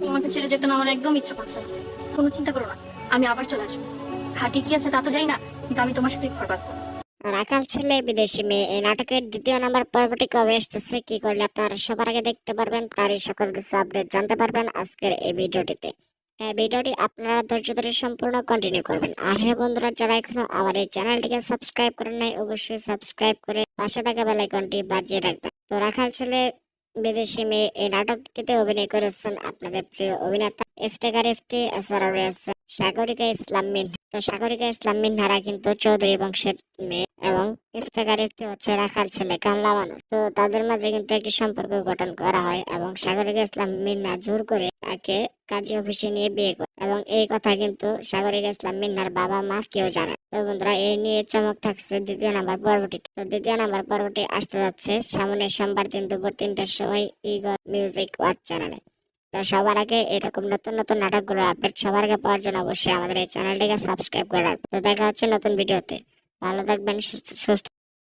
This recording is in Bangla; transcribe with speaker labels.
Speaker 1: তোমাকে ছেড়ে যেতে না আমার একদম ইচ্ছে করছে না। কোনো চিন্তা করো না, আমি আবার চলে আসবো। ভাগ্যে কি আছে তা তো জানি না, কিন্তু আমি তোমার সাথে ঘর বাঁধবো।
Speaker 2: রাখাল ছেলে বিদেশি মেয়ে এই নাটকের দ্বিতীয় নাম্বার পর্বটি কবে আসতেছে, কি করলে আপনারা সবার আগে দেখতে পারবেন, তারই সকল কিছু আপডেট জানতে পারবেন আজকের এই ভিডিওটিতে। হ্যাঁ, ভিডিওটি আপনারা ধৈর্য ধরে সম্পূর্ণ কন্টিনিউ করবেন। আর হ্যাঁ বন্ধুরা, যারা এখনো আমার এই চ্যানেলটিকে সাবস্ক্রাইব করেন নাই, অবশ্যই সাবস্ক্রাইব করে পাশে থাকা বেল আইকনটি বাজিয়ে রাখবেন। তো রাখাল ছেলে বিদেশি মেয়ে এই নাটকটিতে অভিনয় করেছেন আপনাদের প্রিয় অভিনেতা ইফতেখার ইফতি, এছাড়াও রয়েছে সাগরিকা ইসলাম মিনহা। তো সাগরিকা ইসলাম মিনহারা কিন্তু চৌধুরী বংশের মেয়ে এবং ইফতেখার ইফতি হচ্ছে রাখাল ছেলে কামলা মানুষ। তো তাদের মাঝে কিন্তু একটি সম্পর্ক গঠন করা হয় এবং সাগরিকা ইসলাম মিনহা জোর করে তাকে কাজী অফিসে নিয়ে বিয়ে করে, এবং এই কথা কিন্তু সাগরিকা ইসলাম মিনহার বাবা মা কেউ জানে। তো বন্ধুরা, এই নিয়ে চমক থাকছে দ্বিতীয় নাম্বার পর্বটিতে। তো দ্বিতীয় নাম্বার পর্বটি আসতে যাচ্ছে সামনের সোমবার দিন দুপুর 3টার সময় ইগল মিউজিক ওয়াচ চ্যানেলে। তো সবার আগে এরকম নতুন নতুন নাটকগুলো আপডেট সবার আগে পাওয়ার জন্য অবশ্যই আমাদের এই চ্যানেলটিকে সাবস্ক্রাইব করে রাখবেন। তো দেখা হচ্ছে নতুন ভিডিওতে। ভালো থাকবেন, সুস্থ সুস্থ